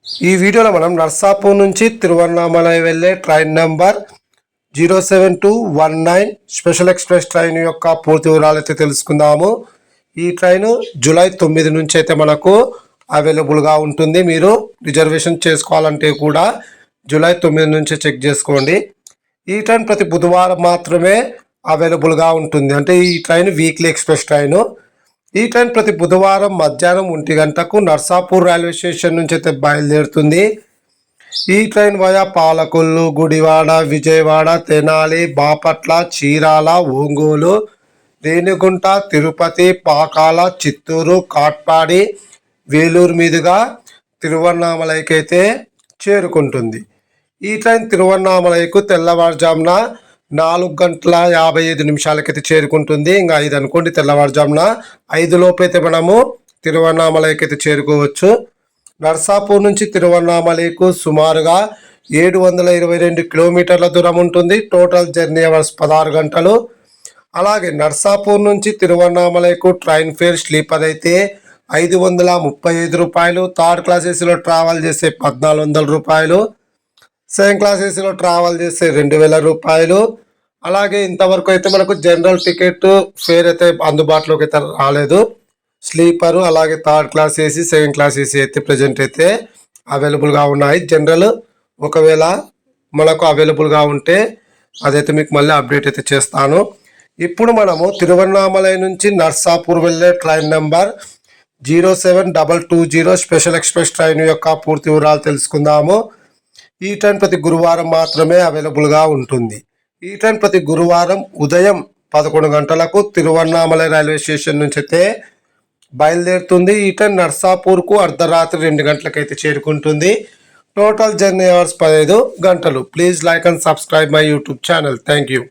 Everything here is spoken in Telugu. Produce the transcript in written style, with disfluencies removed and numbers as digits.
ఈ వీడియోలో మనం నర్సాపూర్ నుంచి తిరువన్నామలై వెళ్ళే train number 07219 special express train యొక్క పూర్తి వివరాలు అయితే తెలుసుకుందాము. ఈ ట్రైన్ జూలై 9 నుంచి అయితే మనకు అవైలబుల్గా ఉంటుంది. మీరు రిజర్వేషన్ చేసుకోవాలంటే కూడా జూలై 9 నుంచి చెక్ చేసుకోండి. ఈ ట్రైన్ ప్రతి బుధవారం మాత్రమే అవైలబుల్గా ఉంటుంది. అంటే ఈ ట్రైన్ వీక్లీ ఎక్స్ప్రెస్ ట్రైన్. ఈ ట్రైన్ ప్రతి బుధవారం మధ్యాహ్నం 1 గంటకు నర్సాపూర్ రైల్వే స్టేషన్ నుంచి అయితే బయలుదేరుతుంది. ఈ ట్రైన్ వయా పాలకొల్లు, గుడివాడ, విజయవాడ, తెనాలి, బాపట్ల, చీరాల, ఒంగోలు, రేణిగుంట, తిరుపతి, పాకాల, చిత్తూరు, కాట్పాడి, వేలూరు మీదుగా తిరువన్నామలైకి అయితే చేరుకుంటుంది. ఈ ట్రైన్ తిరువన్నామలైకు తెల్లవారుజామున 4:55 చేరుకుంటుంది. ఇంకా 5 అనుకోండి, తెల్లవారుజామున 5 లోపైతే మనము తిరువన్నామలైకి అయితే చేరుకోవచ్చు. నర్సాపూర్ నుంచి తిరువన్నామలైకు సుమారుగా 722 కిలోమీటర్ల దూరం ఉంటుంది. టోటల్ జర్నీ అవర్స్ 16 గంటలు. అలాగే నర్సాపూర్ నుంచి తిరువన్నామలైకు ట్రైన్ ఫేర్ స్లీపర్ అయితే 535 రూపాయలు. థర్డ్ క్లాస్ ఏసీలో ట్రావెల్ చేసే 1400 రూపాయలు. సెకండ్ క్లాస్ ఏసీలో ట్రావెల్ చేసే 2000 రూపాయలు. అలాగే ఇంతవరకు అయితే మనకు జనరల్ టికెట్ ఫేర్ అయితే అందుబాటులోకి అయితే రాలేదు. స్లీపరు అలాగే third class AC, second class AC అయితే ప్రజెంట్ అయితే అవైలబుల్గా ఉన్నాయి. జనరల్ ఒకవేళ మనకు అవైలబుల్గా ఉంటే అదైతే మీకు మళ్ళీ అప్డేట్ అయితే చేస్తాను. ఇప్పుడు మనము తిరువన్నామలై నుంచి నర్సాపూర్ వెళ్ళే train number 07220 special express train యొక్క పూర్తి వివరాలు తెలుసుకుందాము. ఈ ట్రైన్ ప్రతి గురువారం మాత్రమే అవైలబుల్గా ఉంటుంది. ఈ ట్రైన్ ప్రతి గురువారం ఉదయం 11 గంటలకు తిరువన్నామలై రైల్వే స్టేషన్ నుంచి అయితే బయలుదేరుతుంది. ఈ ట్రైన్ నర్సాపూర్కు అర్ధరాత్రి 2 గంటలకైతే చేరుకుంటుంది. టోటల్ జర్నీ అవర్స్ 15 గంటలు. Please like and subscribe my YouTube channel. Thank you.